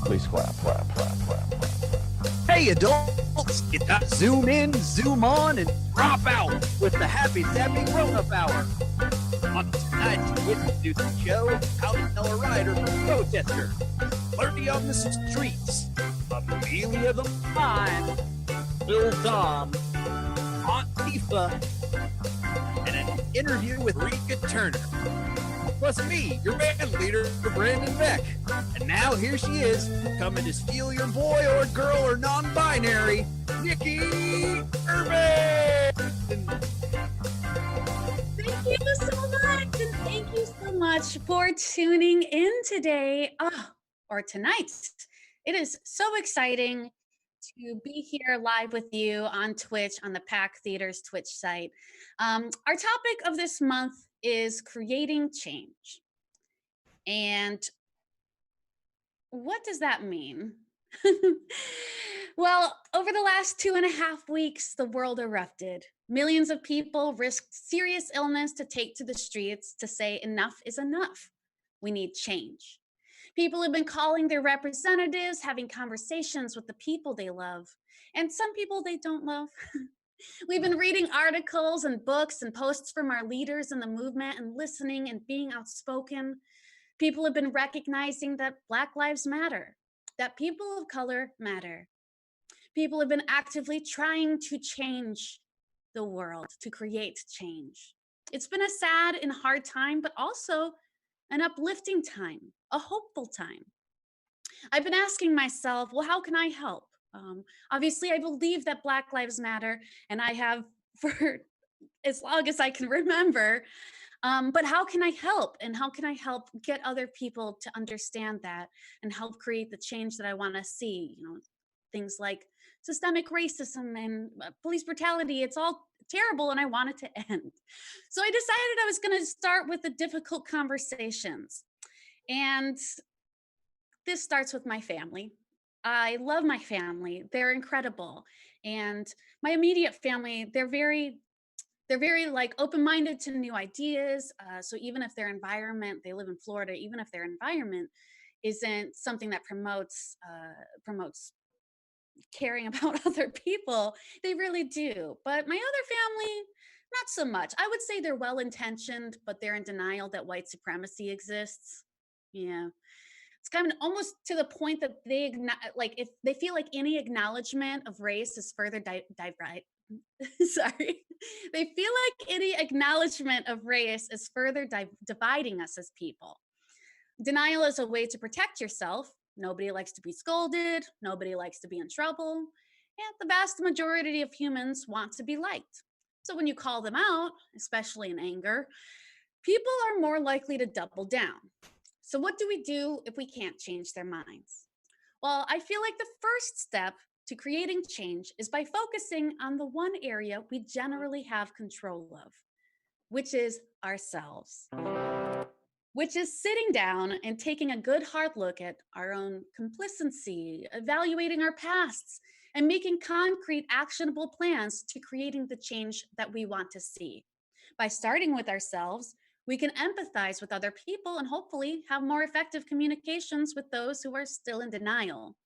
Please clap, clap, clap, clap, clap. Hey adults, you got to zoom in, zoom on, and drop out with the Happy Sappy Grown-Up Hour. On tonight's introducing show, how to tell a rider from a protester, Flirty on the streets, Amelia the Fine, Bill Dom, Aunt Tifa, and an interview with Rika Turner. Plus me, your band leader, Brandon Beck. And now here she is, coming to steal your boy or girl or non-binary, Nikki Irvin! Thank you so much, and thank you so much for tuning in today, or tonight. It is so exciting to be here live with you on Twitch, on the Pack Theater's Twitch site. Our topic of this month is creating change. And what does that mean? Well, over the last 2.5 weeks, the world erupted. Millions of people risked serious illness to take to the streets to say enough is enough. We need change. People have been calling their representatives, having conversations with the people they love, and some people they don't love. We've been reading articles and books and posts from our leaders in the movement and listening and being outspoken. People have been recognizing that Black lives matter, that people of color matter. People have been actively trying to change the world, to create change. It's been a sad and hard time, but also an uplifting time, a hopeful time. I've been asking myself, well, how can I help? Obviously, I believe that Black lives matter, and I have for as long as I can remember. But how can I help? And how can I help get other people to understand that and help create the change that I want to see? You know, things like systemic racism and police brutality. It's all terrible, and I want it to end. So I decided I was going to start with the difficult conversations. And this starts with my family. I love my family. They're incredible. And my immediate family, they're very like open-minded to new ideas. So even if their environment, they live in Florida, even if their environment isn't something that promotes caring about other people, they really do. But my other family, not so much. I would say they're well-intentioned, but they're in denial that white supremacy exists. Yeah. It's kind of almost to the point that they like if they feel like any acknowledgement of race is further sorry. They feel like any acknowledgement of race is further dividing us as people. Denial is a way to protect yourself. Nobody likes to be scolded. Nobody likes to be in trouble. And the vast majority of humans want to be liked. So when you call them out, especially in anger, people are more likely to double down. So what do we do if we can't change their minds? Well, I feel like the first step to creating change is by focusing on the one area we generally have control of, which is ourselves. Which is sitting down and taking a good hard look at our own complicity, evaluating our pasts, and making concrete, actionable plans to creating the change that we want to see. By starting with ourselves, we can empathize with other people and hopefully have more effective communications with those who are still in denial.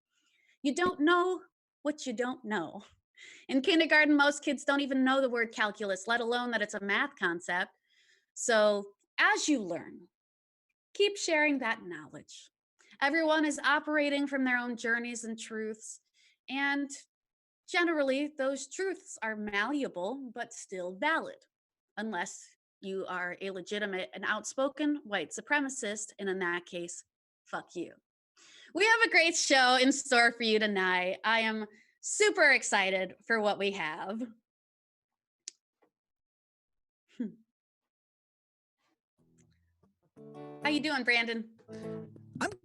You don't know what you don't know. In kindergarten, most kids don't even know the word calculus, let alone that it's a math concept. So as you learn, keep sharing that knowledge. Everyone is operating from their own journeys and truths, and generally those truths are malleable but still valid, unless you are a legitimate and outspoken white supremacist, and in that case, fuck you. We have a great show in store for you tonight. I am super excited for what we have. How you doing, Brandon?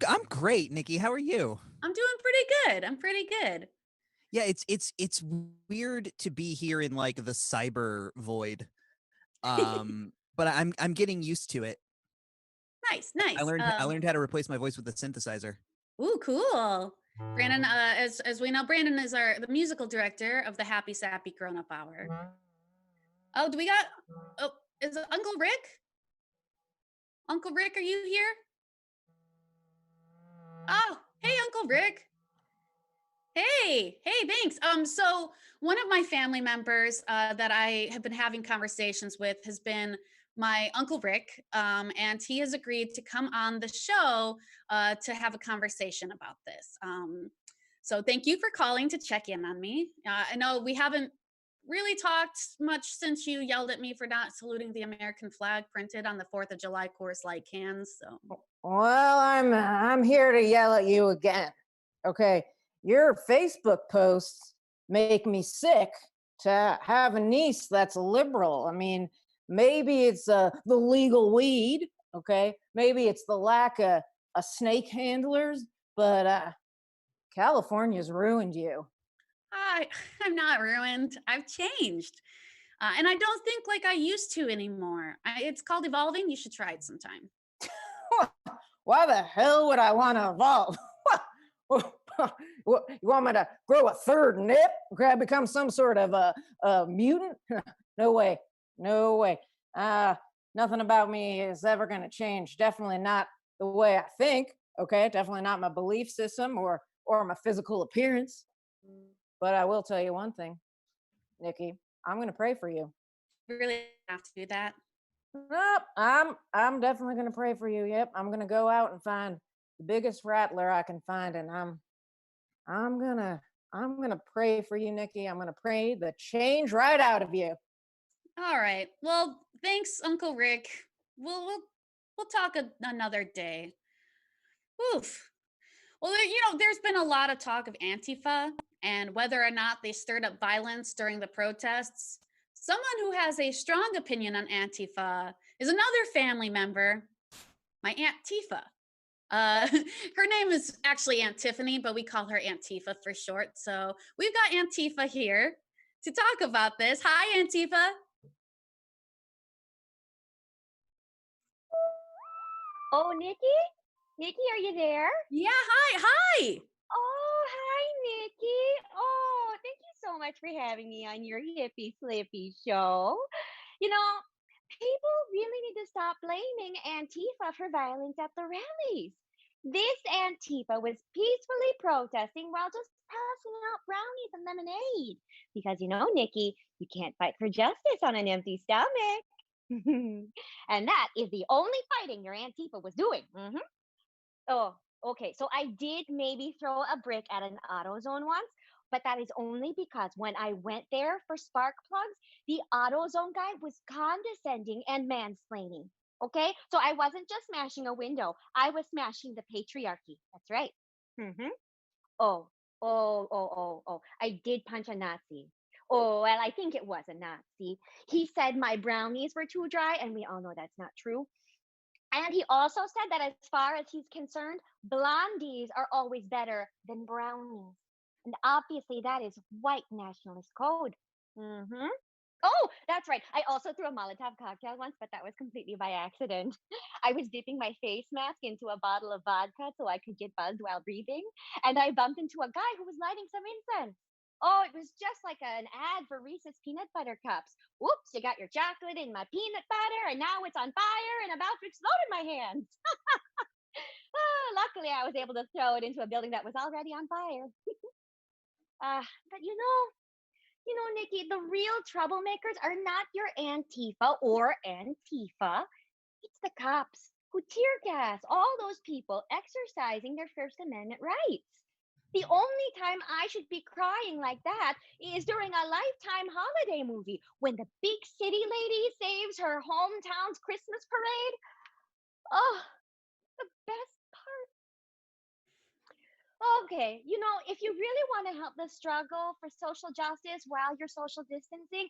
I'm great, Nikki. How are you? I'm doing pretty good. Yeah, it's weird to be here in like the cyber void. But I'm getting used to it. Nice. I learned how to replace my voice with a synthesizer. Ooh, cool. Brandon, as we know, Brandon is the musical director of the Happy Sappy Grown-Up Hour. Oh, is it Uncle Rick? Uncle Rick, are you here? Oh, hey, Uncle Rick. Hey, thanks. So one of my family members that I have been having conversations with has been my Uncle Rick, and he has agreed to come on the show to have a conversation about this. So thank you for calling to check in on me. I know we haven't really talked much since you yelled at me for not saluting the American flag printed on the 4th of July Coors Light cans. So Well, I'm here to yell at you again. Okay, your Facebook posts make me sick to have a niece that's a liberal. I mean, maybe it's the legal weed. Okay, maybe it's the lack of snake handlers, but California's ruined you. I, I'm not ruined. I've changed. And I don't think like I used to anymore. It's called evolving. You should try it sometime. Why the hell would I want to evolve? You want me to grow a third nip? Become some sort of a mutant? No way. No way. Nothing about me is ever going to change. Definitely not the way I think. Okay, definitely not my belief system or my physical appearance. But I will tell you one thing, Nikki. I'm going to pray for you. You really have to do that. Nope, I'm definitely going to pray for you. Yep, I'm going to go out and find the biggest rattler I can find, and I'm gonna pray for you, Nikki. I'm gonna pray the change right out of you. All right. Well, thanks, Uncle Rick. We'll talk another day. Oof. Well, there's been a lot of talk of Antifa and whether or not they stirred up violence during the protests. Someone who has a strong opinion on Antifa is another family member, my Aunt Tifa. Her name is actually Aunt Tiffany, but we call her Aunt Tifa for short. So we've got Aunt Tifa here to talk about this. Hi, Aunt Tifa. Oh, Nikki? Nikki, are you there? Yeah, hi. Oh, hi, Nikki. Oh, thank you so much for having me on your Hippie Slippy show. You know, people really need to stop blaming Antifa for violence at the rallies. This Antifa was peacefully protesting while just passing out brownies and lemonade. Because, Nikki, you can't fight for justice on an empty stomach. And that is the only fighting your Antifa was doing. Oh, okay. So I did maybe throw a brick at an AutoZone once, but that is only because when I went there for spark plugs, the AutoZone guy was condescending and mansplaining. Okay, so I wasn't just smashing a window; I was smashing the patriarchy. That's right. Mm-hmm. Oh, oh. I did punch a Nazi. Oh, well, I think it was a Nazi. He said my brownies were too dry, and we all know that's not true. And he also said that as far as he's concerned, blondies are always better than brownies. And obviously, that is white nationalist code. Mm-hmm. Oh, that's right. I also threw a Molotov cocktail once, but that was completely by accident. I was dipping my face mask into a bottle of vodka so I could get buzzed while breathing, and I bumped into a guy who was lighting some incense. Oh, it was just like an ad for Reese's peanut butter cups. Whoops, you got your chocolate in my peanut butter, and now it's on fire and about to explode in my hands. Luckily, I was able to throw it into a building that was already on fire. But Nikki, the real troublemakers are not your Antifa or Antifa. It's the cops who tear gas all those people exercising their First Amendment rights. The only time I should be crying like that is during a Lifetime holiday movie when the big city lady saves her hometown's Christmas parade. Oh, the best part. Okay, if you really want to help the struggle for social justice while you're social distancing,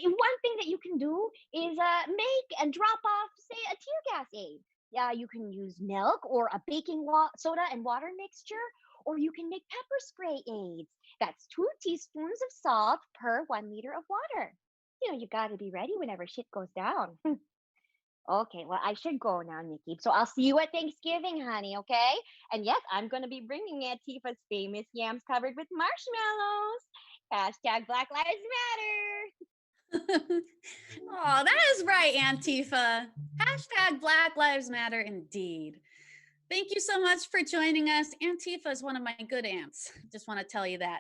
one thing that you can do is make and drop off, say, a tear gas aid. Yeah, you can use milk or a baking soda and water mixture, or you can make pepper spray aids. That's 2 teaspoons of salt per 1 liter of water. You got to be ready whenever shit goes down. Okay, well, I should go now, Nikki. So I'll see you at Thanksgiving, honey, okay? And yes, I'm going to be bringing Antifa's famous yams covered with marshmallows. Hashtag Black Lives Matter. Oh, that is right, Antifa. Hashtag Black Lives Matter indeed. Thank you so much for joining us. Antifa is one of my good aunts. Just want to tell you that.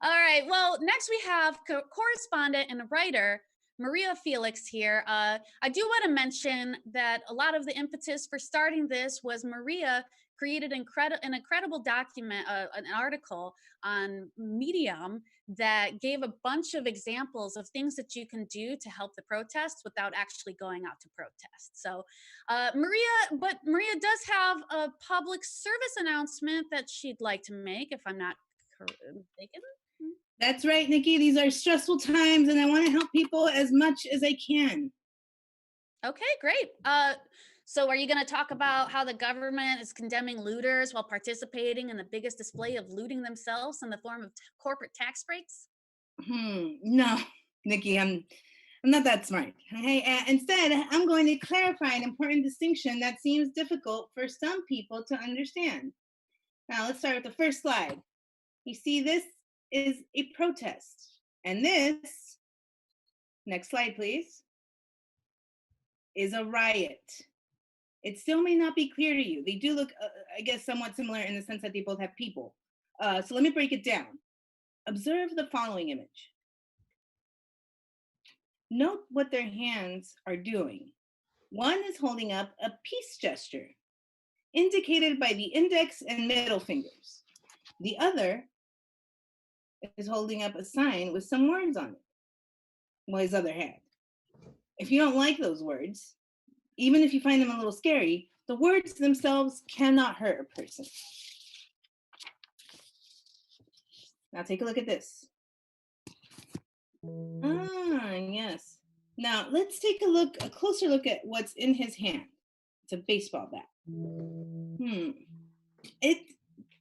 All right. Well, next we have correspondent and writer Maria Felix here. I do want to mention that a lot of the impetus for starting this was Maria created an incredible document, an article on Medium that gave a bunch of examples of things that you can do to help the protests without actually going out to protest. So Maria does have a public service announcement that she'd like to make, if I'm not mistaken. That's right, Nikki. These are stressful times, and I want to help people as much as I can. Okay, great. So are you going to talk about how the government is condemning looters while participating in the biggest display of looting themselves in the form of corporate tax breaks? No, Nikki, I'm not that smart. Okay, instead, I'm going to clarify an important distinction that seems difficult for some people to understand. Now, let's start with the first slide. You see, this is a protest, and this, next slide, please, is a riot. It still may not be clear to you. They do look, I guess, somewhat similar in the sense that they both have people. So let me break it down. Observe the following image. Note what their hands are doing. One is holding up a peace gesture, indicated by the index and middle fingers. The other is holding up a sign with some words on it, while his other hand. If you don't like those words, even if you find them a little scary, the words themselves cannot hurt a person. Now take a look at this. Yes. Now let's take a closer look at what's in his hand. It's a baseball bat. It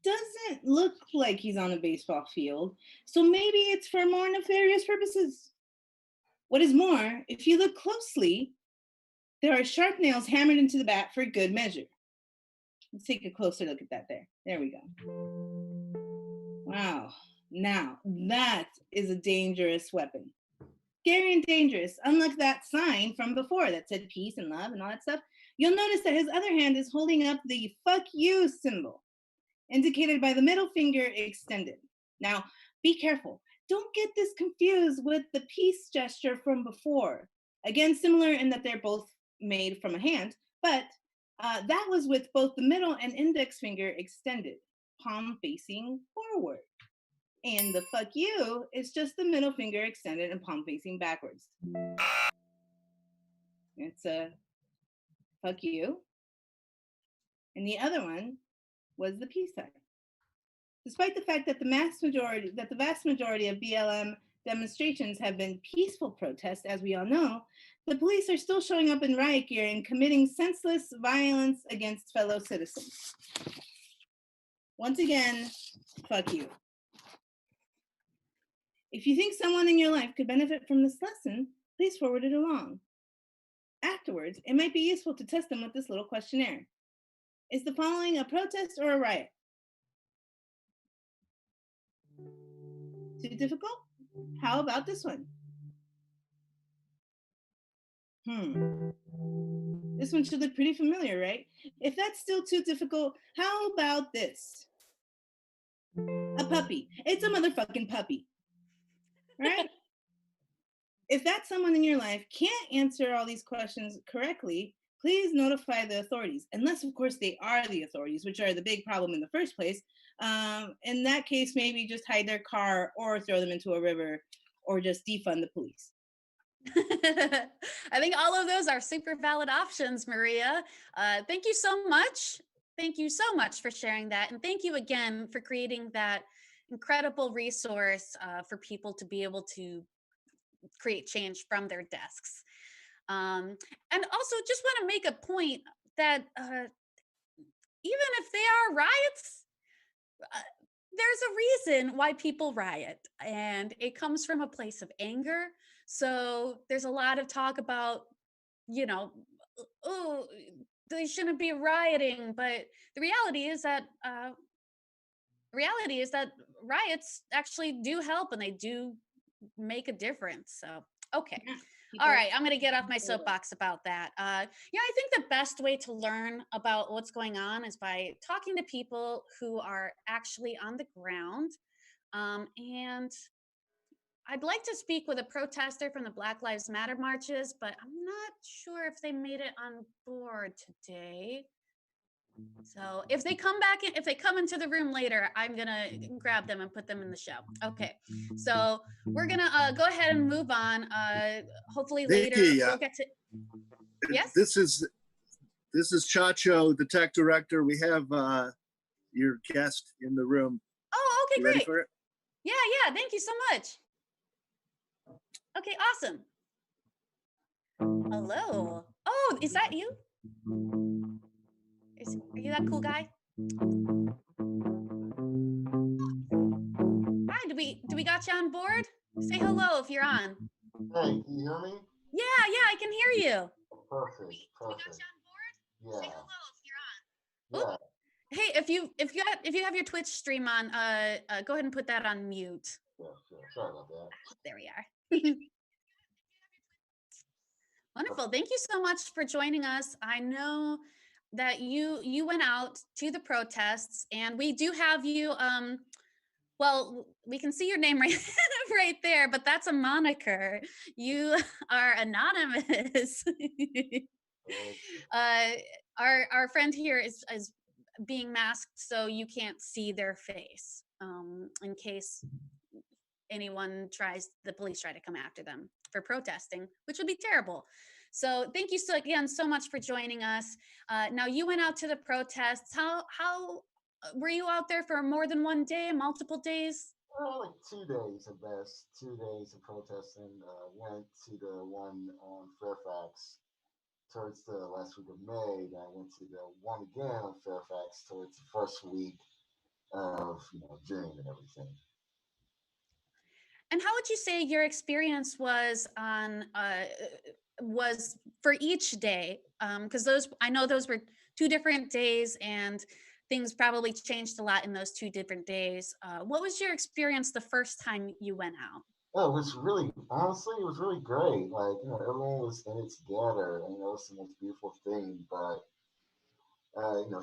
doesn't look like he's on a baseball field, so maybe it's for more nefarious purposes. What is more, if you look closely, there are sharp nails hammered into the bat for good measure. Let's take a closer look at that there. There we go. Wow. Now, that is a dangerous weapon. Scary and dangerous, unlike that sign from before that said peace and love and all that stuff. You'll notice that his other hand is holding up the fuck you symbol, indicated by the middle finger extended. Now, be careful. Don't get this confused with the peace gesture from before. Again, similar in that they're both made from a hand, but that was with both the middle and index finger extended, palm facing forward. And the fuck you is just the middle finger extended and palm facing backwards. It's a fuck you. And the other one was the peace sign. Despite the fact that the vast majority of BLM demonstrations have been peaceful protests, as we all know, the police are still showing up in riot gear and committing senseless violence against fellow citizens. Once again, fuck you. If you think someone in your life could benefit from this lesson, please forward it along. Afterwards, it might be useful to test them with this little questionnaire. Is the following a protest or a riot? Too difficult? How about this one? This one should look pretty familiar, right? If that's still too difficult, how about this? A puppy. It's a motherfucking puppy. Right? If that someone in your life can't answer all these questions correctly, please notify the authorities, unless, of course, they are the authorities, which are the big problem in the first place. In that case, maybe just hide their car or throw them into a river or just defund the police. I think all of those are super valid options, Maria. Thank you so much. Thank you so much for sharing that. And thank you again for creating that incredible resource for people to be able to create change from their desks. And also just want to make a point that even if they are riots, there's a reason why people riot, and it comes from a place of anger. So there's a lot of talk about, oh, they shouldn't be rioting, but the reality is that riots actually do help, and they do make a difference. So okay. All people right, I'm going to get off my photos. soapbox about that. Yeah, I think the best way to learn about what's going on is by talking to people who are actually on the ground. And I'd like to speak with a protester from the Black Lives Matter marches, but I'm not sure if they made it on board today. So if they come back in, if they come into the room later, I'm gonna grab them and put them in the show. Okay, so we're gonna go ahead and move on. Hopefully later Nikki, we'll get to. Yes. this is Chacho, the tech director. We have your guest in the room. Oh, okay, You ready great. for it? Yeah, yeah. Thank you so much. Okay, awesome. Hello. Oh, is that you? Are you that cool guy? Hi, do we got you on board? Say hello if you're on. Hey, can you hear me? Yeah, yeah, I can hear you. Perfect, Do we got perfect. you on board? Say Yeah, hello if you're on. yeah. Hey, if you have your Twitch stream on, go ahead and put that on mute. Yeah, sure. Sorry about that. There we are. Wonderful. Thank you so much for joining us. I know that you went out to the protests, and we do have you. Well, we can see your name right right there, but that's a moniker. You are anonymous. Our friend here is being masked, so you can't see their face. In case the police try to come after them for protesting, which would be terrible. So thank you again so much for joining us. Now you went out to the protests. How were you out there for more than one day, multiple days? Like 2 days at best. 2 days of protesting. Went to the one on Fairfax towards the last week of May. Then I went to the one again on Fairfax towards the first week of June and everything. And how would you say your experience was was for each day? Because I know those were 2 different days, and things probably changed a lot in those 2 different days. What was your experience the first time you went out? Oh, it was really, honestly, it was really great. Like, everyone was in it together, and it was the most beautiful thing. But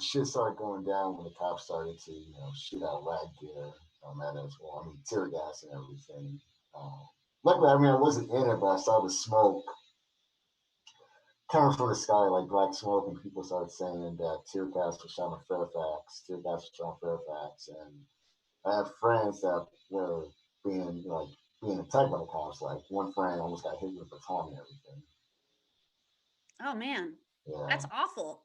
shit started going down when the cops started to, shoot out rag gear at us. Well, I mean, tear gas and everything. Luckily, I mean, I wasn't in it, but I saw the smoke coming from the sky, like black smoke, and people started saying that tear gas was shot on Fairfax, and I have friends that were being attacked by the cops. Like one friend almost got hit with a baton and everything. Oh man, Yeah. that's awful.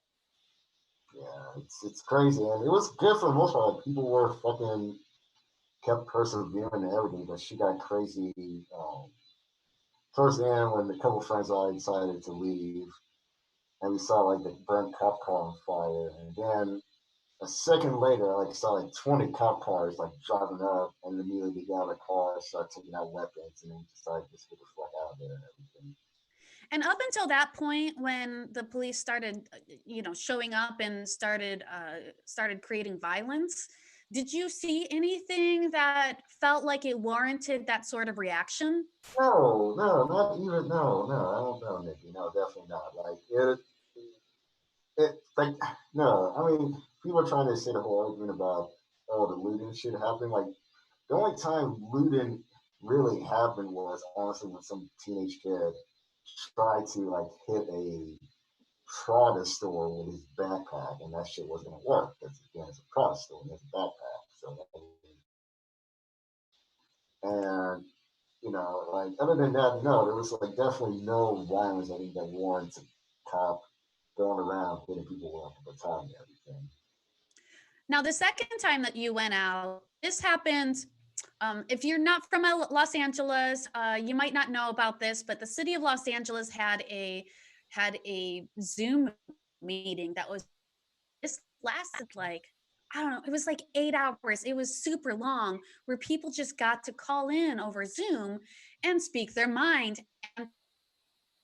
Yeah, it's crazy, and it was good for the most part. Like, people were fucking kept persevering and everything, but she got crazy towards the end when a couple friends already decided to leave, and we saw like the burnt cop car on fire, and then a second later, I saw 20 cop cars driving up, and immediately got out of the car, started taking out weapons, and then decided to just get the fuck out of there and everything. And up until that point, when the police started, showing up and started creating violence, did you see anything that felt like it warranted that sort of reaction? No, not even. No, I don't know, Nikki. No, definitely not. No. I mean, people are trying to say the whole argument about the looting shit happening. Like, the only time looting really happened was honestly when some teenage kid tried to hit a Prada store with his backpack, and that shit wasn't gonna work because again, it's a Prada store and it's a backpack. So, and other than that, no, there was definitely no violence. I think that warrants a cop going around hitting people with a baton and everything. Now, the second time that you went out, this happened. If you're not from Los Angeles, you might not know about this, but the city of Los Angeles had a Zoom meeting this lasted I don't know, it was 8 hours. It was super long, where people just got to call in over Zoom and speak their mind. And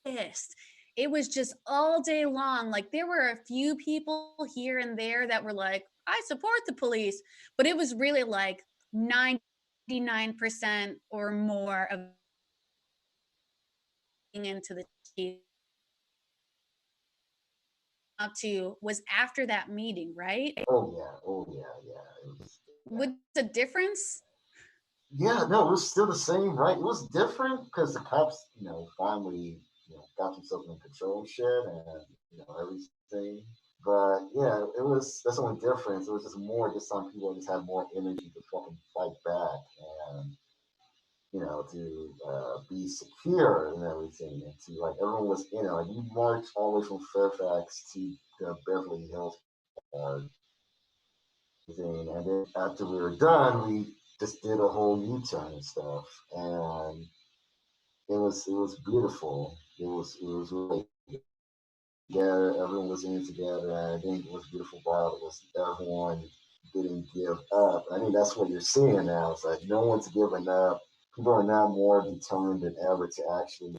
pissed. It was just all day long. There were a few people here and there that were like, I support the police, but it was really 99% or more of into the tea up to was after that meeting, right? Oh yeah. It was, What's the difference? yeah, no, it was still the same, right? It was different because the cops, finally, got themselves in control of shit and everything. But yeah, that's the only difference. It was just more just some people just had more energy to fucking fight back and to be secure and everything, and to like everyone was in it. Like we marched all the way from Fairfax to the Beverly Hills thing, and then after we were done, we just did a whole U-turn and stuff, and it was beautiful. It was really together. Everyone was in it together, and I think what's beautiful about it was everyone didn't give up. I think that's what you're seeing now. It's like no one's giving up. People are now more determined than ever to actually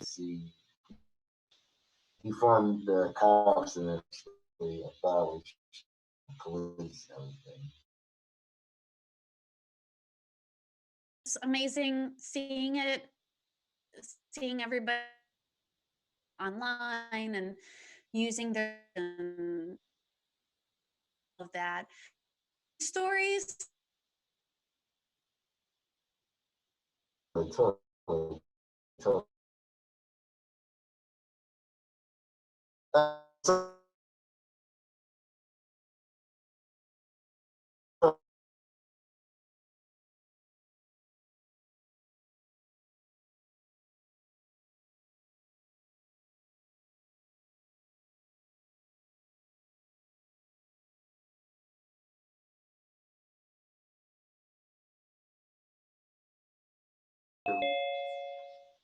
defund the cops and actually abolish police and everything. It's amazing seeing everybody online and using their of that stories. Totally, totally. So,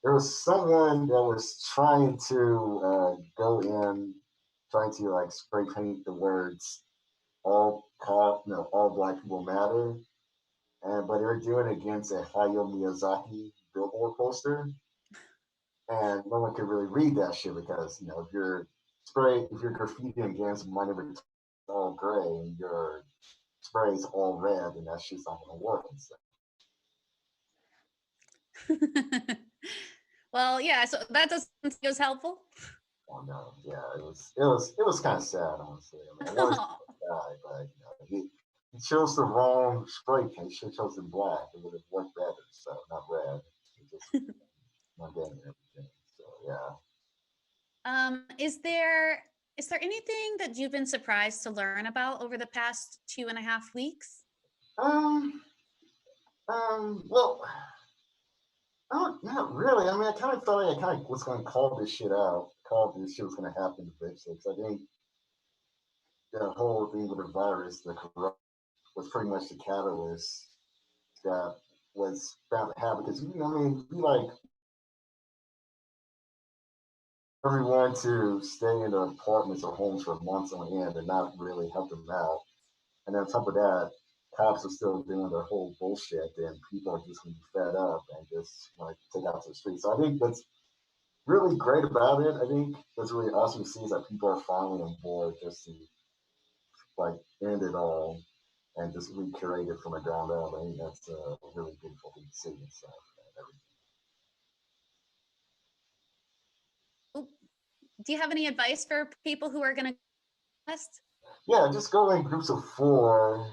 there was someone that was trying to go in, trying to like spray paint the words all black people matter, and but they were doing it against a Hayao Miyazaki billboard poster, and no one could really read that shit because if you're graffitiing against my neighbor all gray and your spray's all red, then that shit's not gonna work and stuff. Well, yeah, so that doesn't seem as helpful. Oh no, yeah, it was kind of sad, honestly. I mean, I wanted to die, but he chose the wrong spray paint. He should have chosen black. It would have worked better. So not red. It just not getting everything. So yeah. Is there anything that you've been surprised to learn about over the past 2.5 weeks? Um. Well, not really. I mean, I kind of thought I kind of was going to call this shit out. Call this shit was going to happen eventually. Because I think the whole thing with the virus, the corona, was pretty much the catalyst that was bound to happen. Because I mean, we like everyone to stay in their apartments or homes for months on end and not really help them out. And then on top of that, cops are still doing their whole bullshit, and people are just going to be fed up and just like take out to the streets. So I think that's really great about it. I think what's really awesome to see is that people are finally on board just to like end it all and just recreate it from the ground up. I think that's a really beautiful thing to see and stuff. And Oop, do you have any advice for people who are going to test? yeah, just go in groups of four.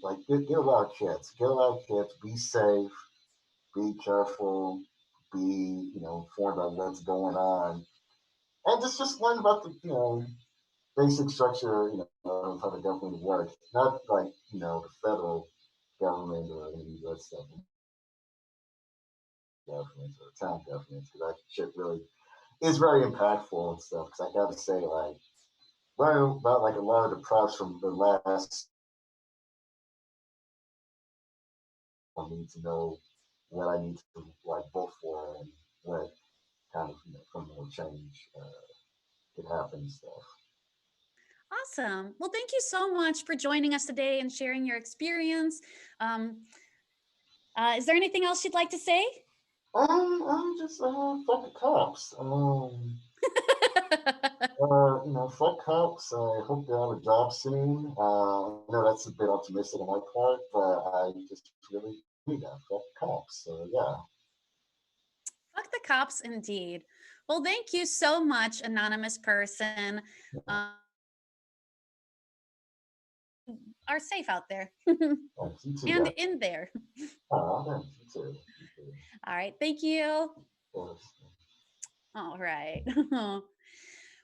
Like get a lot of kits. Get a lot of kits. Be safe. Be careful. Be informed about what's going on, and just learn about the basic structure of how the government works. Not like the federal government or any U.S. governments or town governments, because that shit really is very impactful and stuff. Because I got to say, like, learn about like a lot of the props from the last. I need to know what I need to like vote for and what kind of fundamental change could happen and stuff. Awesome. Well, thank you so much for joining us today and sharing your experience. Is there anything else you'd like to say? I'm just fuck the cops. Fuck cops. I hope they have a job soon. I know that's a bit optimistic on my part, but I just really need that. Fuck cops. So yeah. Fuck the cops, indeed. Well, thank you so much, anonymous person. Are safe out there Thanks. You too, and guys. in there. Thanks. You too. You too. All right, thank you. Of course. All right.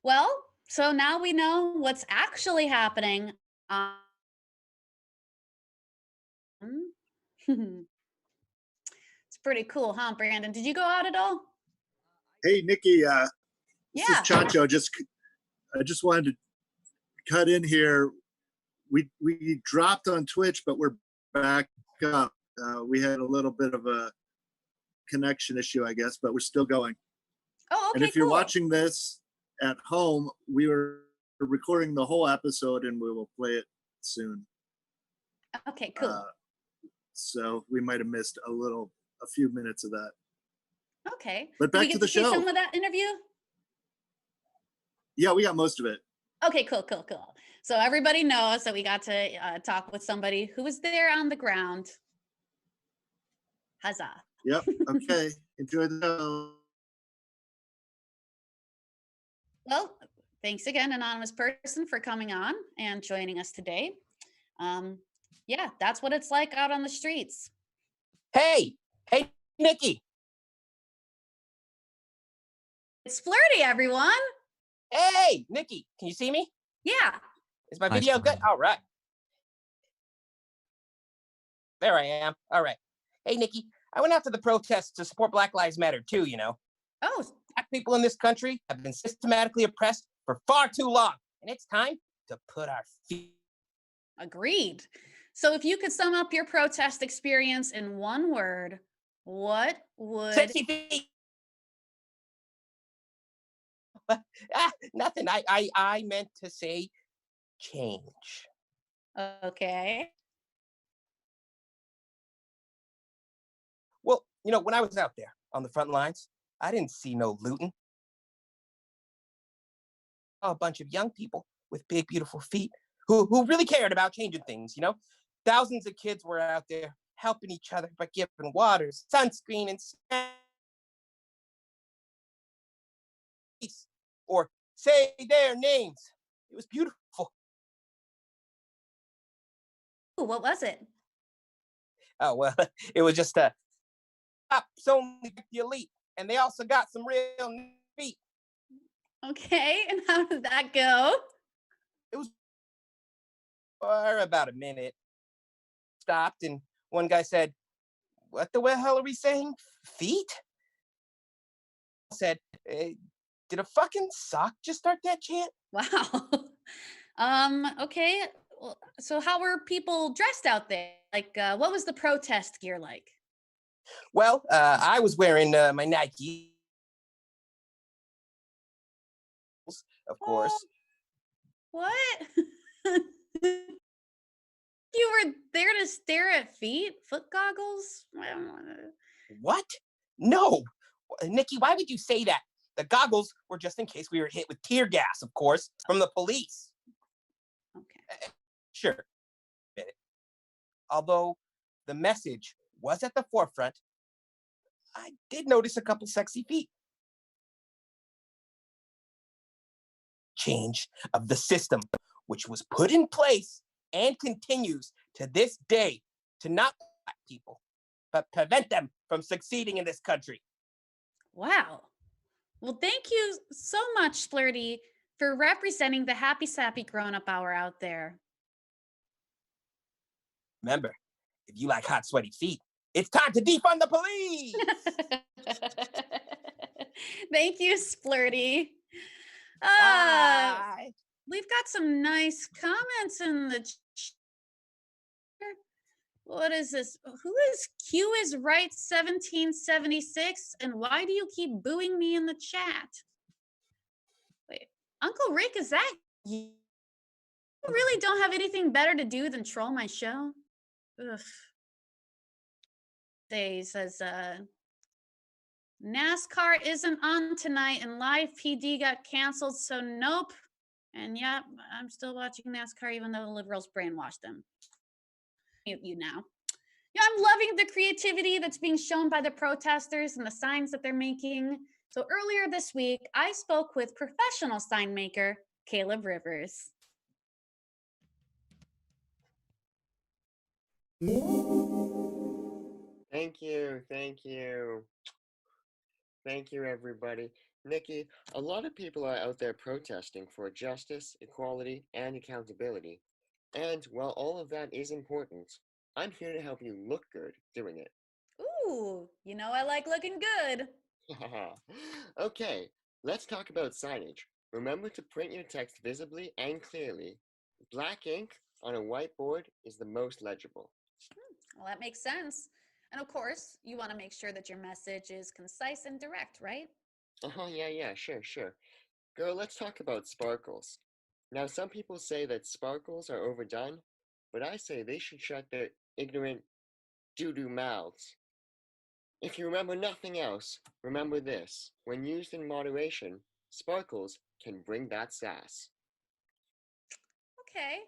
Well, so now we know what's actually happening. It's pretty cool, huh, Brandon? Did you go out at all? Hey, Nikki, this Yeah. is Chacho. I just wanted to cut in here. We dropped on Twitch, but we're back up. We had a little bit of a connection issue, I guess, but we're still going. Oh, okay, And if you're cool. watching this at home, we were recording the whole episode and we will play it soon. Okay, cool. So we might have missed a few minutes of that. Okay. But Did we back get to the see show. some of that interview? Yeah, we got most of it. Okay, cool. So everybody knows that we got to talk with somebody who was there on the ground. Huzzah. Yep. Okay. Enjoy the show. Well, thanks again, anonymous person, for coming on and joining us today. Yeah, that's what it's like out on the streets. Hey, Nikki. It's flirty, everyone. Hey, Nikki, can you see me? Yeah. Is my video good? All right. There I am. All right. Hey, Nikki, I went out to the protests to support Black Lives Matter too, you know. Oh. Black people in this country have been systematically oppressed for far too long, and it's time to put our feet. Agreed. So if you could sum up your protest experience in one word, what would... Sexy feet. Nothing. I meant to say change. Okay. Well, you know, when I was out there on the front lines, I didn't see no looting. A bunch of young people with big, beautiful feet who really cared about changing things, you know? Thousands of kids were out there helping each other by giving water, sunscreen, and snacks. Or say their names. It was beautiful. Ooh, what was it? Oh, well, it was just cops only the elite, and they also got some real feet. Okay, and how did that go? It was for about a minute. Stopped, and one guy said, "What the hell are we saying? Feet?" I said, "Did a fucking sock just start that chant?" Wow. Okay. Well, so how were people dressed out there? Like, what was the protest gear like? Well, I was wearing my Nike, of course. What? You were there to stare at feet? Foot goggles? I don't want to... What? No. Nikki, why would you say that? The goggles were just in case we were hit with tear gas, of course, from the police. Okay. Sure. Although the message was at the forefront, I did notice a couple sexy feet. Change of the system, which was put in place and continues to this day to not black people, but prevent them from succeeding in this country. Wow. Well, thank you so much, Flirty, for representing the Happy Sappy grown-up hour out there. Remember, if you like hot, sweaty feet, it's time to defund the police. Thank you, Splurty. Bye. We've got some nice comments in the chat. What is this? Who is Q is right 1776? And why do you keep booing me in the chat? Wait, Uncle Rick, is that you? You really don't have anything better to do than troll my show? Ugh. He says, NASCAR isn't on tonight and Live PD got canceled, so nope. And yeah, I'm still watching NASCAR even though the liberals brainwashed them. Mute you now. Yeah, I'm loving the creativity that's being shown by the protesters and the signs that they're making. So earlier this week, I spoke with professional sign maker Caleb Rivers. Thank you, thank you. Thank you, everybody. Nikki, a lot of people are out there protesting for justice, equality, and accountability. And while all of that is important, I'm here to help you look good doing it. Ooh, you know I like looking good. Okay, let's talk about signage. Remember to print your text visibly and clearly. Black ink on a whiteboard is the most legible. Well, that makes sense. And of course, you want to make sure that your message is concise and direct, right? Oh, yeah, sure. Girl, let's talk about sparkles. Now, some people say that sparkles are overdone, but I say they should shut their ignorant doo-doo mouths. If you remember nothing else, remember this. When used in moderation, sparkles can bring that sass. Okay.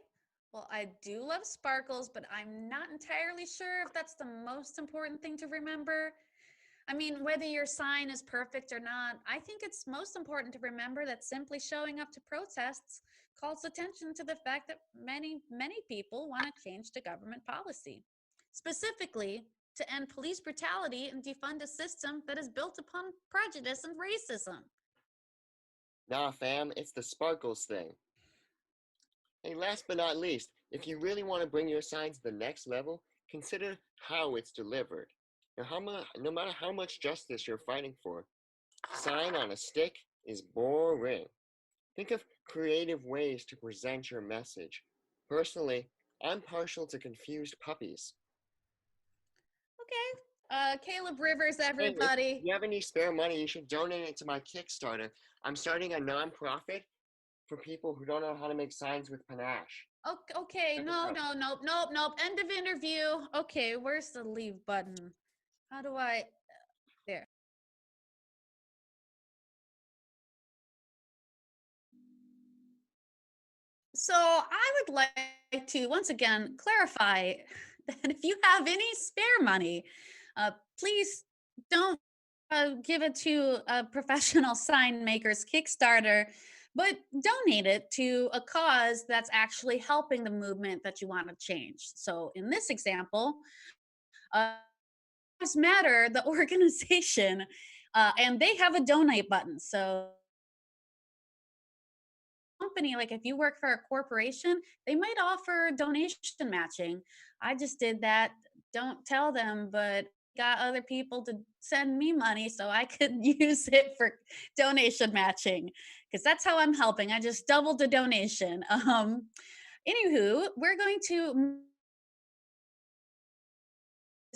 Well, I do love sparkles, but I'm not entirely sure if that's the most important thing to remember. I mean, whether your sign is perfect or not, I think it's most important to remember that simply showing up to protests calls attention to the fact that many people want to change the government policy, specifically to end police brutality and defund a system that is built upon prejudice and racism. Nah, fam, it's the sparkles thing. Hey, last but not least, if you really want to bring your sign to the next level, consider how it's delivered. No matter how much justice you're fighting for, sign on a stick is boring. Think of creative ways to present your message. Personally, I'm partial to confused puppies. Okay. Caleb Rivers, Hey, if everybody. you have any spare money, you should donate it to my Kickstarter. I'm starting a nonprofit for people who don't know how to make signs with panache. Okay, Check it no, out. no, nope, nope, nope. End of interview. Okay, where's the leave button? How do I? There. So I would like to once again clarify that if you have any spare money, please don't give it to a professional sign maker's Kickstarter, but donate it to a cause that's actually helping the movement that you want to change. So in this example, Lives Matter, the organization, and they have a donate button. So company, like if you work for a corporation, they might offer donation matching. I just did that. Don't tell them, but got other people to send me money so I could use it for donation matching because that's how I'm helping. I just doubled the donation. Anywho, we're going to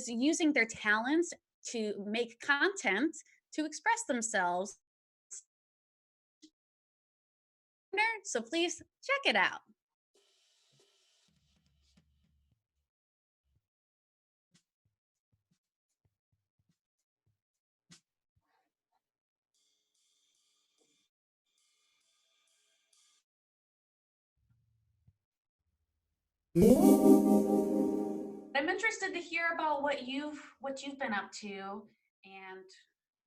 using their talents to make content to express themselves. So please check it out. I'm interested to hear about what you've been up to and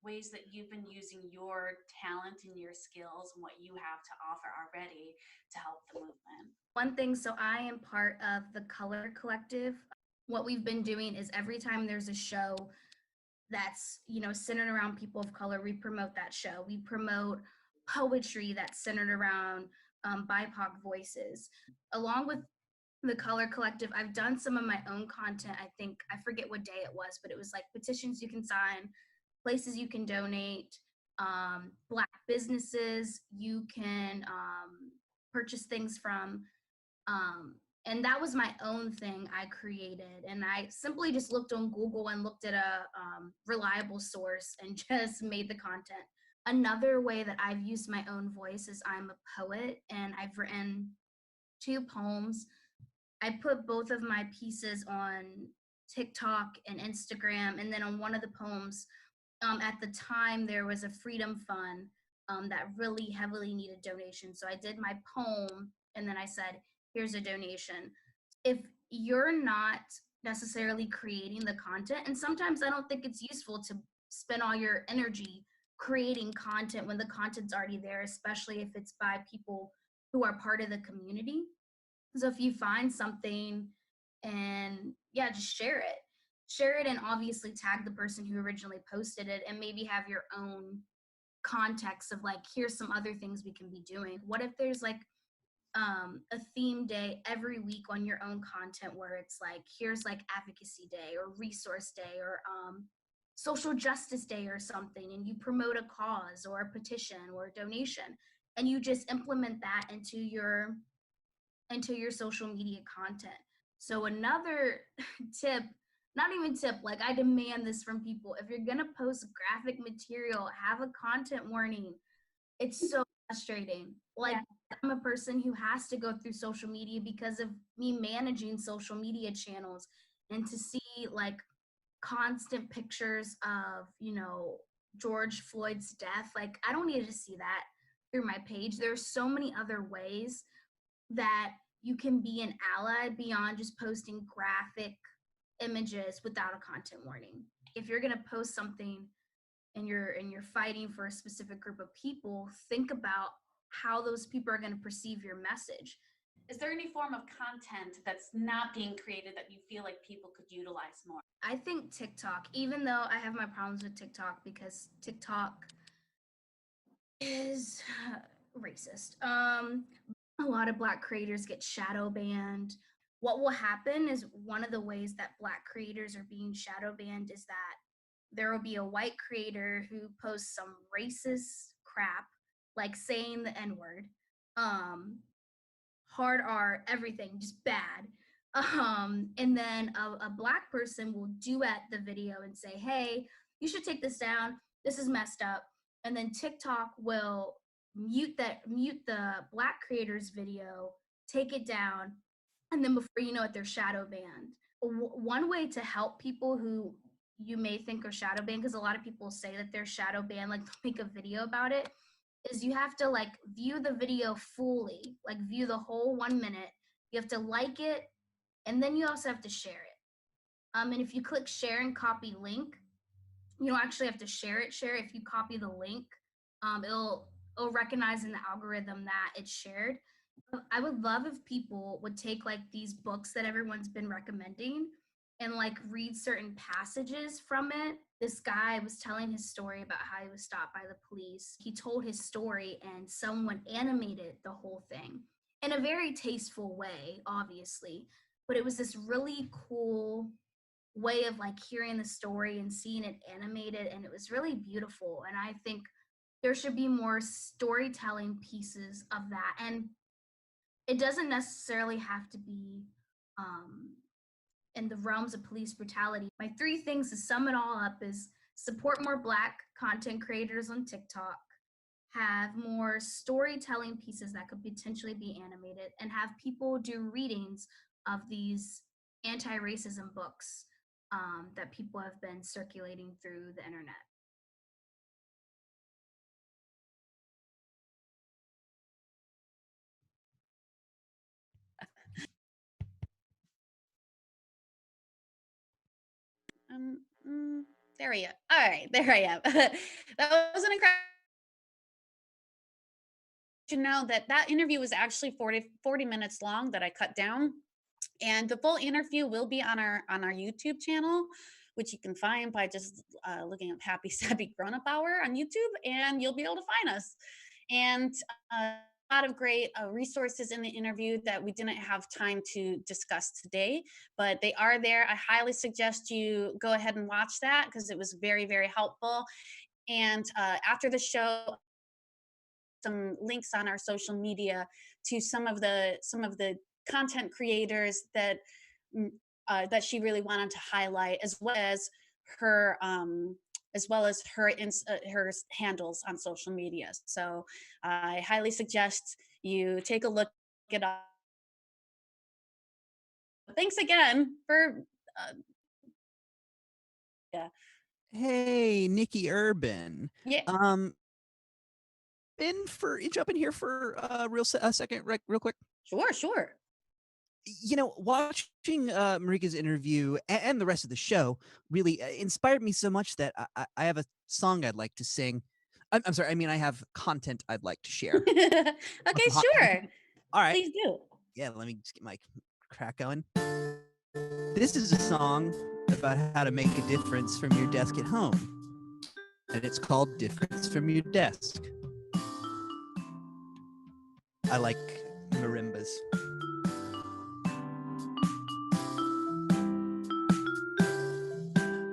ways that you've been using your talent and your skills and what you have to offer already to help the movement. One thing, so I am part of the Color Collective. What we've been doing is every time there's a show that's, centered around people of color, we promote that show. We promote poetry that's centered around BIPOC voices. Along with the Color Collective, I've done some of my own content. I forget what day it was, but it was like petitions you can sign, places you can donate, Black businesses you can purchase things from. And that was my own thing I created. And I simply just looked on Google and looked at a reliable source and just made the content. Another way that I've used my own voice is I'm a poet and I've written 2 poems. I put both of my pieces on TikTok and Instagram. And then on one of the poems, at the time, there was a freedom fund that really heavily needed donations. So I did my poem and then I said, here's a donation. If you're not necessarily creating the content. And sometimes I don't think it's useful to spend all your energy creating content when the content's already there, especially if it's by people who are part of the community. So if you find something and yeah, just share it. Share it and obviously tag the person who originally posted it, and maybe have your own context of like, here's some other things we can be doing. What if there's like a theme day every week on your own content where it's like, here's like advocacy day or resource day or social justice day or something, and you promote a cause or a petition or a donation, and you just implement that into your social media content. So another tip, not even tip, like I demand this from people. If you're gonna post graphic material, have a content warning. It's so frustrating. Like I'm a person who has to go through social media because of me managing social media channels, and to see like constant pictures of, George Floyd's death, like I don't need to see that through my page. There's so many other ways that you can be an ally beyond just posting graphic images without a content warning. If you're going to post something and you're fighting for a specific group of people, think about how those people are going to perceive your message. Is there any form of content that's not being created that you feel like people could utilize more? I think TikTok, even though I have my problems with TikTok because TikTok is racist. A lot of Black creators get shadow banned. What will happen is, one of the ways that Black creators are being shadow banned is that there will be a white creator who posts some racist crap, like saying the N-word, hard R, everything, just bad. And then a Black person will duet the video and say, hey, you should take this down. This is messed up. And then TikTok will mute the Black creator's video, take it down, and then before you know it, they're shadow banned. One way to help people who you may think are shadow banned, because a lot of people say that they're shadow banned, like they'll make a video about it, is you have to like view the video fully, like view the whole 1 minute. You have to like it, and then you also have to share it. And if you click share and copy link, you don't actually have to share it. If you copy the link, it'll recognize in the algorithm that it's shared. I would love if people would take like these books that everyone's been recommending and like read certain passages from it. This guy was telling his story about how he was stopped by the police. He told his story and someone animated the whole thing in a very tasteful way, obviously, but it was this really cool way of like hearing the story and seeing it animated, and it was really beautiful. And I think there should be more storytelling pieces of that, and it doesn't necessarily have to be in the realms of police brutality. My 3 things to sum it all up is support more Black content creators on TikTok, have more storytelling pieces that could potentially be animated, and have people do readings of these anti-racism books that people have been circulating through the internet. There we go. All right, there I am. That was an incredible. You know that interview was actually 40 minutes long that I cut down, and the full interview will be on our YouTube channel, which you can find by just looking up Happy Sappy Grown Up Hour on YouTube, and you'll be able to find us. And a lot of great resources in the interview that we didn't have time to discuss today, but they are there. I highly suggest you go ahead and watch that because it was very, very helpful. And after the show, some links on our social media to some of the content creators that that she really wanted to highlight, as well as her her handles on social media. So I highly suggest you take a look at all. Thanks again for yeah. Hey, Nikki Urban. Yeah. Jump in here for a second, real quick. Sure. Watching Marika's interview and the rest of the show really inspired me so much that I have a song I'd like to sing. I'm sorry. I mean, I have content I'd like to share. Okay, sure. All right. Please do. Yeah, let me just get my crack going. This is a song about how to make a difference from your desk at home. And it's called Difference from Your Desk. I like marimbas.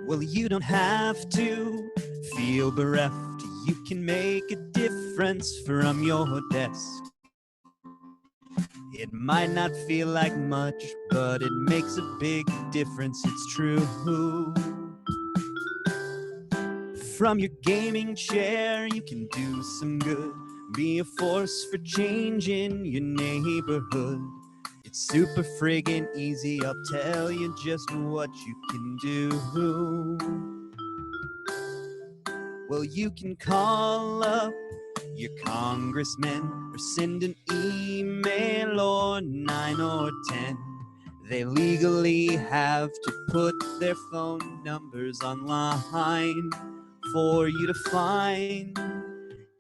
Well, you don't have to feel bereft. You can make a difference from your desk. It might not feel like much, but it makes a big difference, it's true. From your gaming chair, you can do some good. Be a force for change in your neighborhood. It's super friggin' easy, I'll tell you just what you can do. Well, you can call up your congressman or send an email or 9 or 10. They legally have to put their phone numbers online for you to find.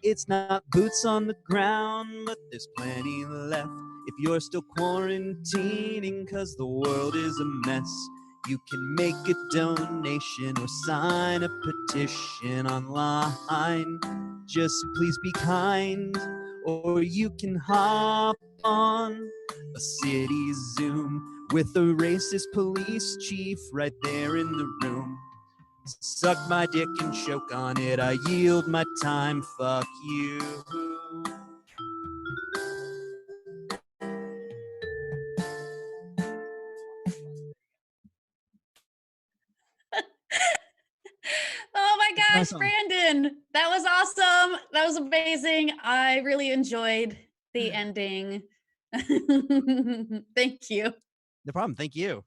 It's not boots on the ground, but there's plenty left. If you're still quarantining 'cause the world is a mess, you can make a donation or sign a petition online. Just please be kind, or you can hop on a city Zoom with a racist police chief right there in the room. Suck my dick and choke on it, I yield my time, fuck you. Oh my That's my gosh, song. Brandon, that was awesome. That was amazing. I really enjoyed the ending. Thank you. No problem, thank you.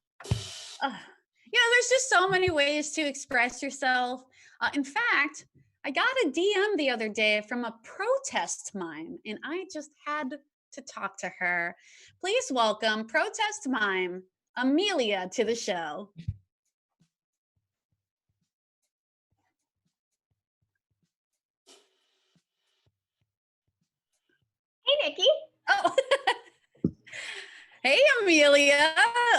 There's just so many ways to express yourself. In fact, I got a DM the other day from a protest mime, and I just had to talk to her. Please welcome protest mime Amelia to the show. Hey, Nikki. Oh. Hey, Amelia.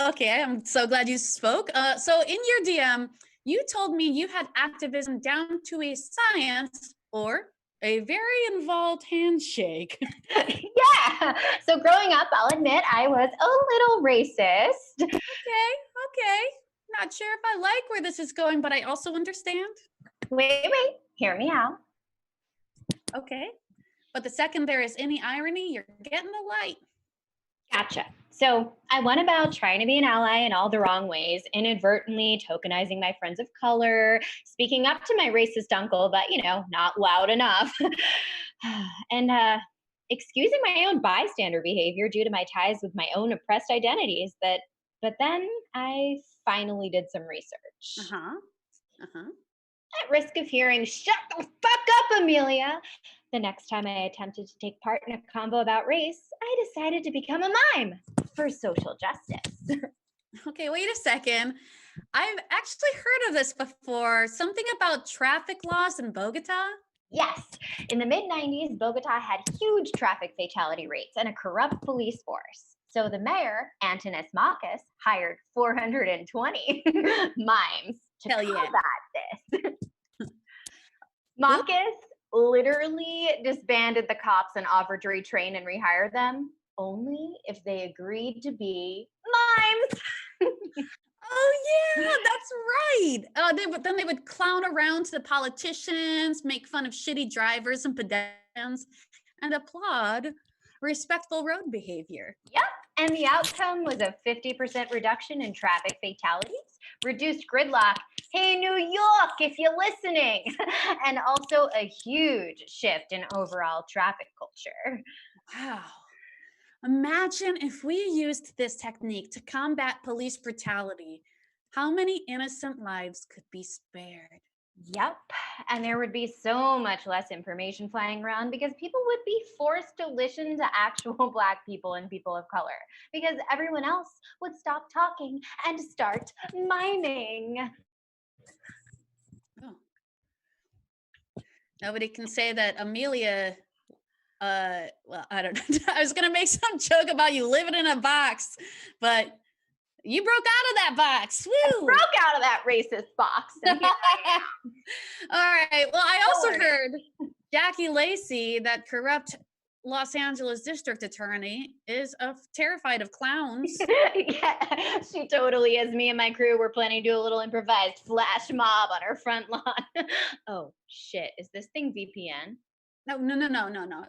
Okay, I'm so glad you spoke. So in your DM, you told me you had activism down to a science or a very involved handshake. Yeah. So growing up, I'll admit I was a little racist. Okay. Not sure if I like where this is going, but I also understand. Wait. Hear me out. Okay. But the second there is any irony, you're getting the light. Gotcha. So I went about trying to be an ally in all the wrong ways, inadvertently tokenizing my friends of color, speaking up to my racist uncle, but not loud enough, and excusing my own bystander behavior due to my ties with my own oppressed identities. But then I finally did some research. At risk of hearing, "Shut the fuck up, Amelia," the next time I attempted to take part in a convo about race, I decided to become a mime for social justice. Okay, wait a second. I've actually heard of this before. Something about traffic laws in Bogota? Yes. In the mid-90s, Bogota had huge traffic fatality rates and a corrupt police force. So the mayor, Antonis Marcus, hired 420 mimes to combat this. Marcus literally disbanded the cops and offered to retrain and rehire them only if they agreed to be mimes. Oh yeah, that's right. Then they would clown around to the politicians, make fun of shitty drivers and pedestrians, and applaud respectful road behavior. Yep, and the outcome was a 50% reduction in traffic fatalities, reduced gridlock, hey New York, if you're listening, and also a huge shift in overall traffic culture. Wow. Imagine if we used this technique to combat police brutality. How many innocent lives could be spared? Yep. And there would be so much less information flying around because people would be forced to listen to actual Black people and people of color because everyone else would stop talking and start miming. Oh. Nobody can say that Amelia, well, I don't know. I was gonna make some joke about you living in a box, but you broke out of that box. Woo! Broke out of that racist box. And here I am. All right. Well, I also Lord. heard Jackie Lacey, that corrupt Los Angeles district attorney, is terrified of clowns. Yeah, she totally is. Me and my crew were planning to do a little improvised flash mob on our front lawn. Oh, shit. Is this thing VPN? No.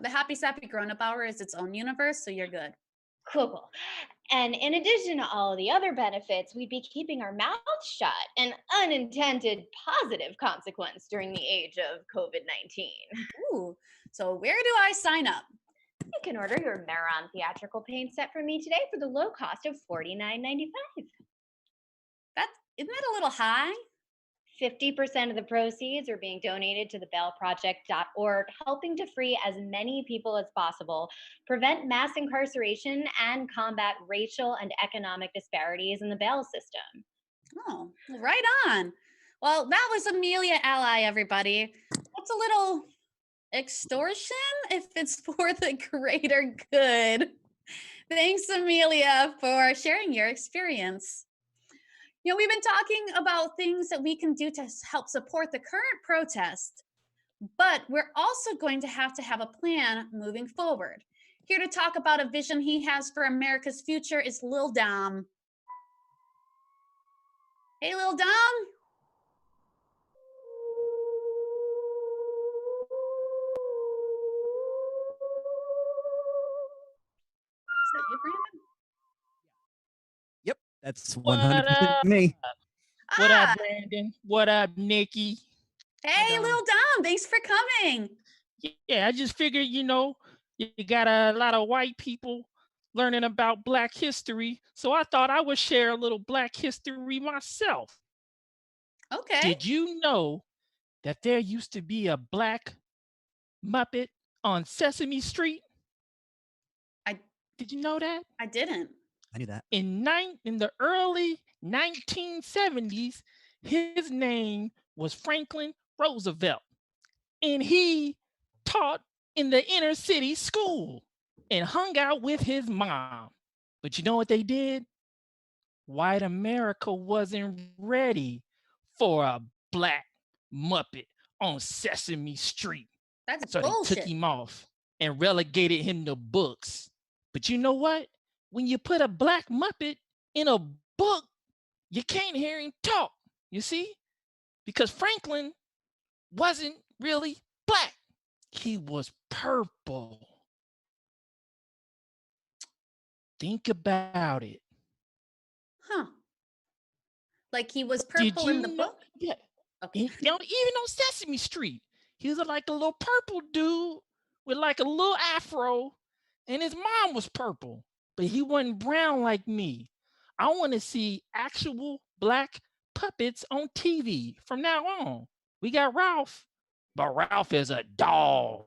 The Happy Sappy Grown Up Hour is its own universe, so you're good. Cool. And in addition to all the other benefits, we'd be keeping our mouths shut, an unintended positive consequence during the age of COVID-19. Ooh. So where do I sign up? You can order your Maron theatrical paint set from me today for the low cost of $49.95. Isn't that a little high? 50% of the proceeds are being donated to the bellproject.org, helping to free as many people as possible, prevent mass incarceration, and combat racial and economic disparities in the bail system. Oh, right on. Well, that was Amelia Ally, everybody. That's a little extortion if it's for the greater good. Thanks, Amelia, for sharing your experience. You know, we've been talking about things that we can do to help support the current protest, but we're also going to have a plan moving forward. Here to talk about a vision he has for America's future is Lil Dom. Hey, Lil Dom. Is that you, Brandon? Yep, that's 100% me. What up, Brandon? What up, Nikki? Hey, Lil Dom, thanks for coming. Yeah, I just figured, you got a lot of white people learning about Black history, so I thought I would share a little Black history myself. Okay. Did you know that there used to be a Black Muppet on Sesame Street? Did you know that? I didn't. I knew that. In the early 1970s, his name was Franklin Roosevelt, and he taught in the inner city school and hung out with his mom. But you know what they did? White America wasn't ready for a Black Muppet on Sesame Street. That's so bullshit. They took him off and relegated him to books. But you know what? When you put a Black Muppet in a book, you can't hear him talk, you see? Because Franklin wasn't really Black. He was purple. Think about it. Huh. Like he was purple in the book? Yeah. Okay. Even on Sesame Street, he was like a little purple dude with like a little afro, and his mom was purple, but he wasn't brown like me. I want to see actual Black puppets on TV from now on. We got Ralph, but Ralph is a dog.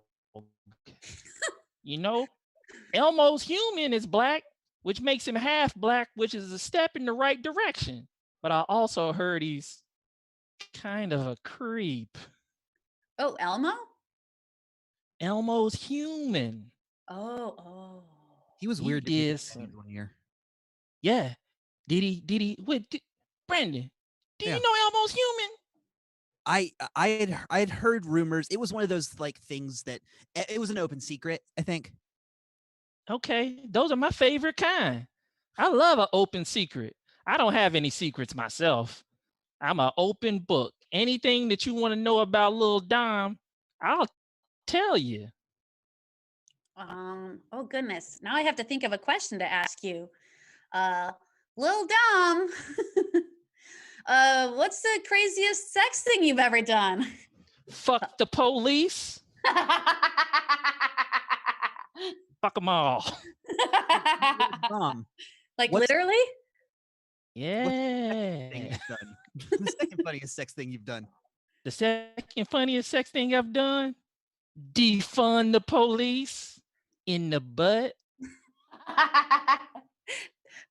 Elmo's human is Black, which makes him half Black, which is a step in the right direction. But I also heard he's kind of a creep. Oh, Elmo? Elmo's human. Oh. He was weird. He did 1 year. Yeah. Did he? Brandon, do you know Elmo's human? I had heard rumors. It was one of those like things that it was an open secret, I think. Okay, those are my favorite kind. I love an open secret. I don't have any secrets myself. I'm an open book. Anything that you want to know about Lil Dom, I'll tell you. Oh goodness. Now I have to think of a question to ask you. Lil Dom, what's the craziest sex thing you've ever done? Fuck the police. Fuck them all. Like literally? Yeah. The second funniest sex thing you've done. The second funniest sex thing I've done, defund the police in the butt.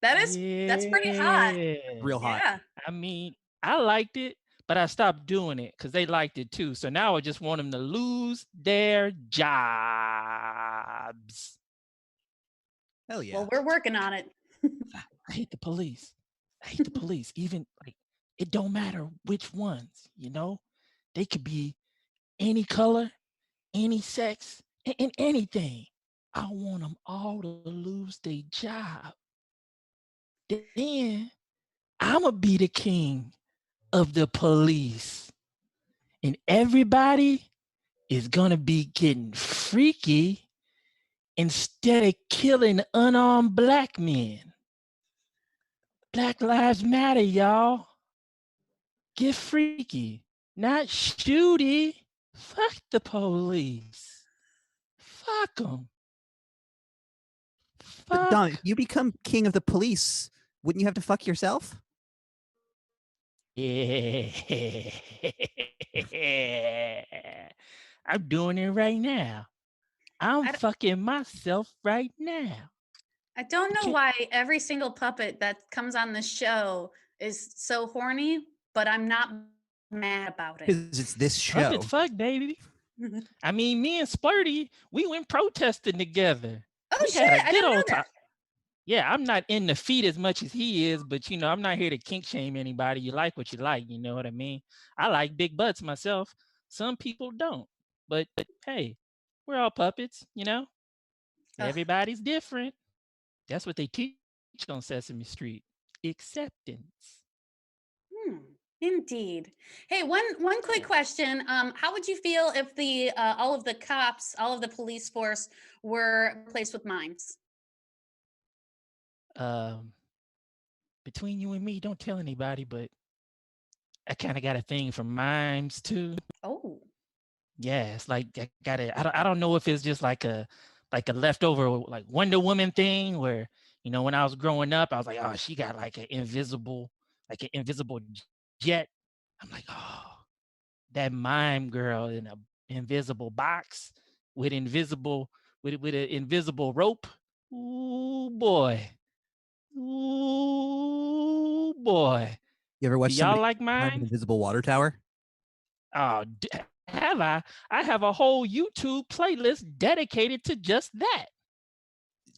That's pretty hot. Real hot. Yeah. I mean, I liked it, but I stopped doing it because they liked it too. So now I just want them to lose their jobs. Hell yeah. Well, we're working on it. I hate the police. I hate the police. Even like, it don't matter which ones, they could be any color, any sex, and anything. I want them all to lose their job. Then I'm going to be the king of the police. And everybody is going to be getting freaky instead of killing unarmed black men. Black Lives Matter, y'all. Get freaky, not shooty. Fuck the police. Fuck them. But Dom, if you become king of the police, wouldn't you have to fuck yourself? Yeah. I'm doing it right now. I'm fucking myself right now. I don't know why every single puppet that comes on the show is so horny, but I'm not mad about it. Because it's this show. Puppet fuck, baby. I mean, me and Splurty, we went protesting together. Oh, shit. I didn't know that. Yeah, I'm not in the feet as much as he is, but, I'm not here to kink shame anybody. You like what you like, you know what I mean? I like big butts myself. Some people don't. But hey, we're all puppets, Everybody's different. That's what they teach on Sesame Street. Acceptance. Indeed. Hey, one quick question. How would you feel if the all of the cops, all of the police force were replaced with mimes? Between you and me, don't tell anybody, but I kind of got a thing for mimes too. Oh. Yeah, it's like I don't know if it's just like a leftover like Wonder Woman thing where, when I was growing up, I was like, oh, she got like an invisible jet. I'm like, oh, that mime girl in an invisible box with an invisible rope. Ooh boy. Ooh boy. You ever watch y'all somebody like climb an mine? invisible water tower? Oh, have I? I have a whole YouTube playlist dedicated to just that.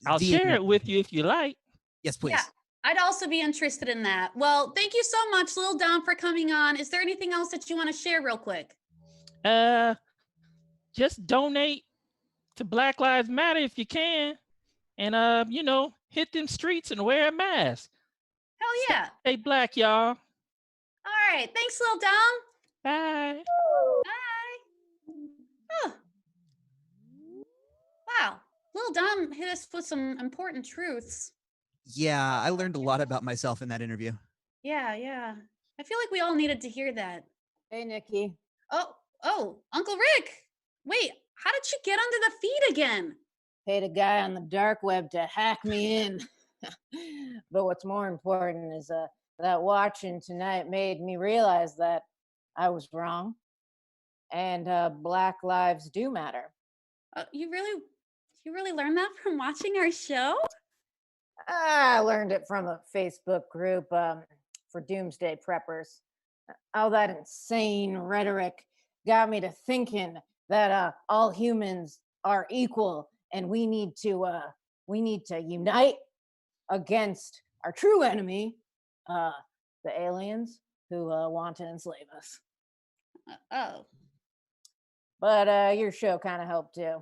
I'll share it with you if you like. Yes, please. Yeah, I'd also be interested in that. Well, thank you so much, Lil Dom, for coming on. Is there anything else that you want to share real quick? Just donate to Black Lives Matter if you can. And, hit them streets and wear a mask. Hell yeah. Stay black, y'all. All right. Thanks, Lil Dom. Bye. Bye. Oh. Wow. Lil Dom hit us with some important truths. Yeah, I learned a lot about myself in that interview. Yeah. I feel like we all needed to hear that. Hey, Nikki. Oh, Uncle Rick. Wait, how did you get under the feed again? Paid a guy on the dark web to hack me in. But what's more important is that watching tonight made me realize that I was wrong, and Black lives do matter. You really learned that from watching our show? I learned it from a Facebook group for doomsday preppers. All that insane rhetoric got me to thinking that all humans are equal, and we need to unite against our true enemy, the aliens who want to enslave us. Oh. But your show kind of helped too.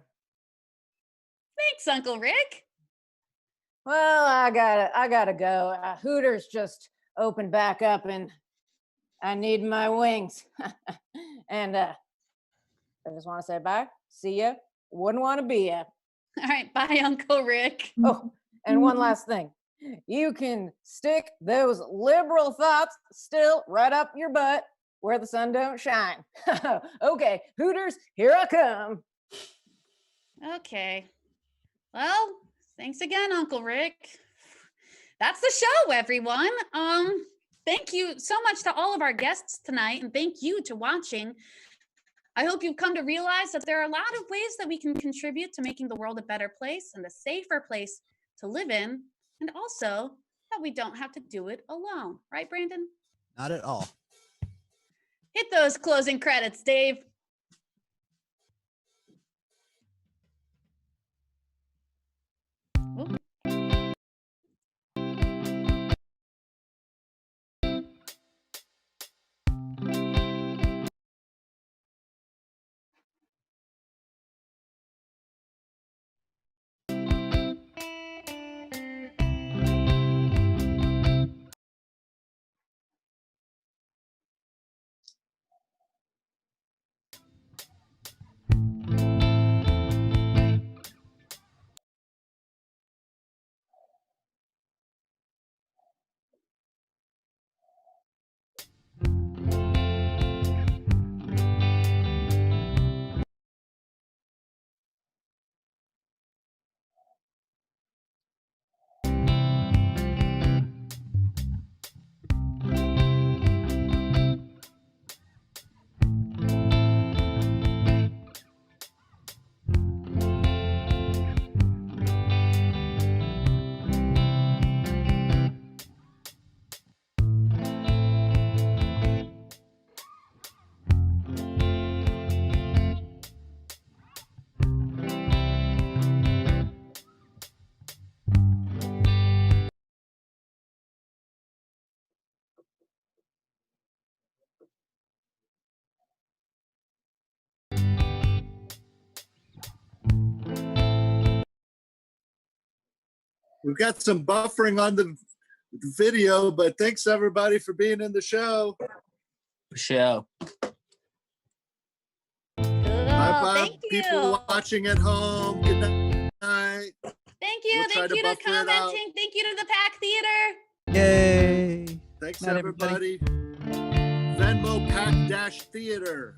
Thanks, Uncle Rick. Well, I gotta go. Hooters just opened back up, and I need my wings. And I just want to say bye. See ya. Wouldn't want to be ya. All right, bye, Uncle Rick. Oh, and one last thing. You can stick those liberal thoughts still right up your butt where the sun don't shine. Okay, Hooters, here I come. Okay. Well, thanks again, Uncle Rick. That's the show, everyone. Thank you so much to all of our guests tonight, and thank you to watching. I hope you've come to realize that there are a lot of ways that we can contribute to making the world a better place and a safer place to live in, and also that we don't have to do it alone. Right, Brandon? Not at all. Hit those closing credits, Dave. Ooh. We've got some buffering on the video, but thanks everybody for being in the show. Show. Bye-bye, Thank you. people watching at home. Good night. Thank you. We'll try Thank to you to buffer it out. commenting. Thank you to the Pack Theater. Yay. Thanks, Night, everybody. Venmo Pack Theater.